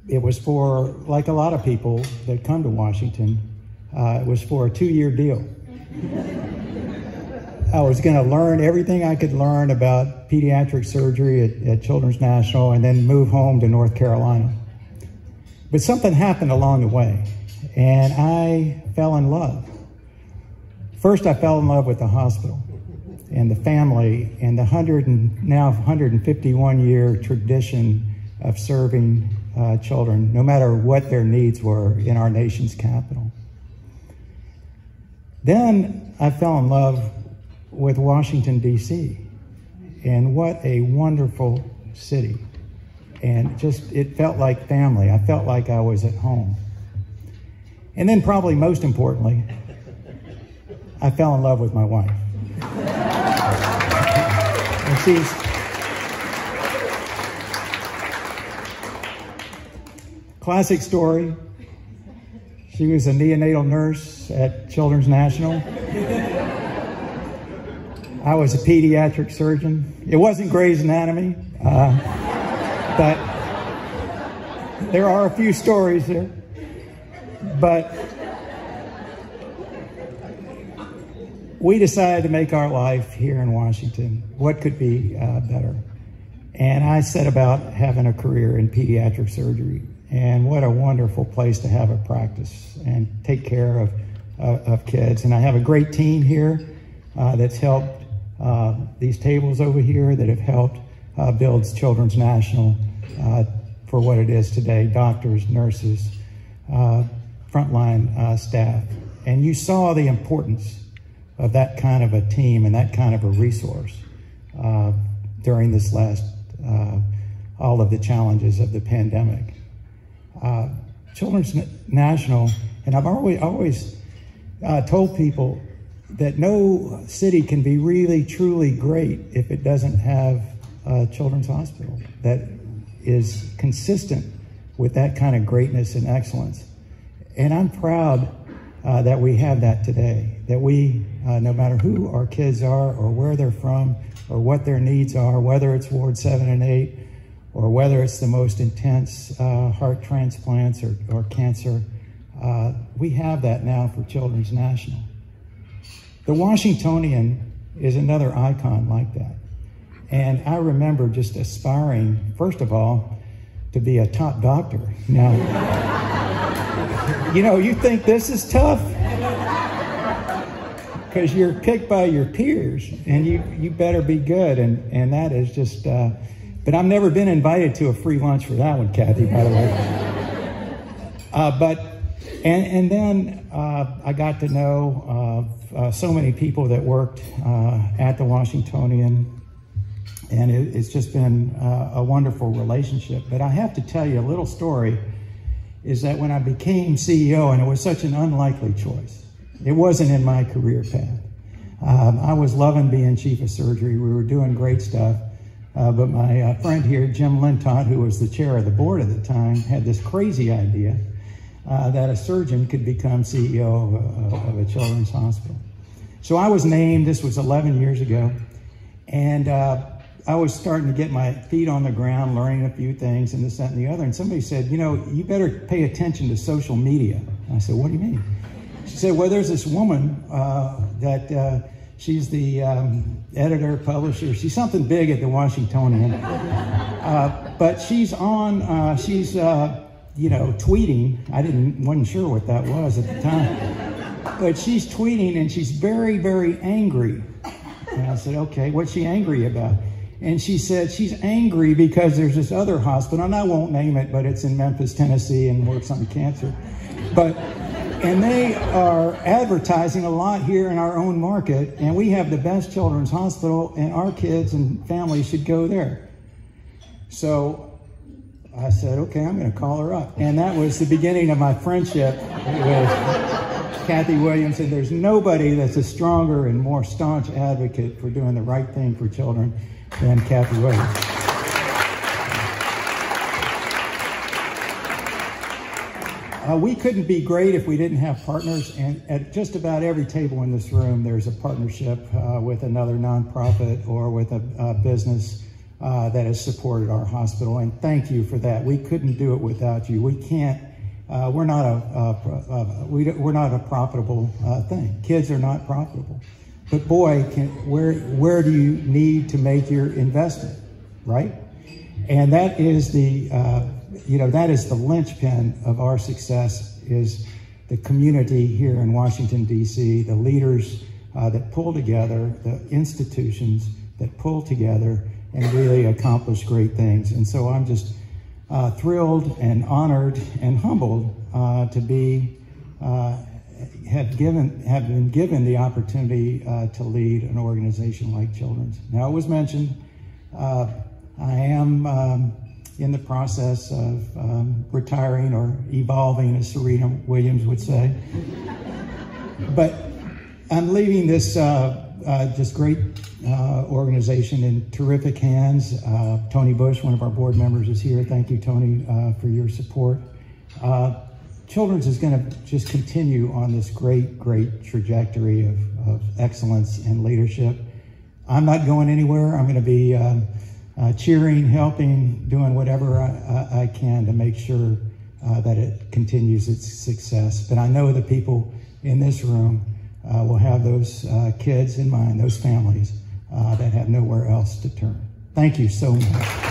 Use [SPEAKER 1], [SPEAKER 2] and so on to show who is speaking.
[SPEAKER 1] It was for, like a lot of people that come to Washington, it was for a 2-year deal. I was going to learn everything I could learn about pediatric surgery at Children's National and then move home to North Carolina. But something happened along the way, and I fell in love. First, I fell in love with the hospital and the family and the 151-year tradition of serving children, no matter what their needs were in our nation's capital. Then I fell in love with Washington, D.C., and what a wonderful city. And just, it felt like family. I felt like I was at home. And then probably most importantly, I fell in love with my wife. And she's classic story. She was a neonatal nurse at Children's National. I was a pediatric surgeon. It wasn't Grey's Anatomy, but there are a few stories there. But we decided to make our life here in Washington. What could be better? And I set about having a career in pediatric surgery. And what a wonderful place to have a practice and take care of kids. And I have a great team here that's helped, these tables over here that have helped build Children's National for what it is today, doctors, nurses, frontline staff. And you saw the importance of that kind of a team and that kind of a resource during this last, all of the challenges of the pandemic. Children's National, and I've always told people that no city can be really, truly great if it doesn't have a children's hospital that is consistent with that kind of greatness and excellence. And I'm proud that we have that today, that we, no matter who our kids are or where they're from or what their needs are, whether it's Ward 7 and 8, or whether it's the most intense heart transplants or cancer, we have that now for Children's National. The Washingtonian is another icon like that. And I remember just aspiring, first of all, to be a top doctor. Now, you know, you think this is tough because you're picked by your peers and you better be good. And that is just, but I've never been invited to a free lunch for that one, Kathy, by the way. And then I got to know so many people that worked at the Washingtonian, and it's just been a wonderful relationship. But I have to tell you a little story, is that when I became CEO, and it was such an unlikely choice, it wasn't in my career path. I was loving being chief of surgery. We were doing great stuff. But my friend here, Jim Lintott, who was the chair of the board at the time, had this crazy idea that a surgeon could become CEO of a children's hospital. So I was named, this was 11 years ago, and I was starting to get my feet on the ground, learning a few things and this, that, and the other. And somebody said, you know, you better pay attention to social media. And I said, what do you mean? She said, well, there's this woman that she's the editor, publisher. She's something big at the Washingtonian. But she's on, you know, tweeting. I wasn't sure what that was at the time. But she's tweeting and she's very, very angry. And I said, okay, what's she angry about? And she said she's angry because there's this other hospital, and I won't name it, but it's in Memphis, Tennessee, and works on cancer. And they are advertising a lot here in our own market, and we have the best children's hospital, and our kids and families should go there. So I said, okay, I'm going to call her up. And that was the beginning of my friendship with Kathy Williams, and there's nobody that's a stronger and more staunch advocate for doing the right thing for children than Kathy Williams. We couldn't be great if we didn't have partners, and at just about every table in this room, there's a partnership with another nonprofit or with a business that has supported our hospital, and thank you for that. We couldn't do it without you. We can't. We're not a profitable thing. Kids are not profitable, but boy, where do you need to make your investment, right? And that is the that is the linchpin of our success, is the community here in Washington, D.C., the leaders that pull together, the institutions that pull together and really accomplish great things. And so I'm just thrilled and honored and humbled to have been given the opportunity to lead an organization like Children's. Now, it was mentioned, I am in the process of retiring, or evolving, as Serena Williams would say. But I'm leaving this just great organization in terrific hands. Tony Bush, one of our board members, is here. Thank you, Tony, for your support. Children's is going to just continue on this great trajectory of excellence and leadership. I'm not going anywhere. I'm going to be cheering, helping, doing whatever I can to make sure that it continues its success. But I know the people in this room will have those kids in mind, those families that have nowhere else to turn. Thank you so much.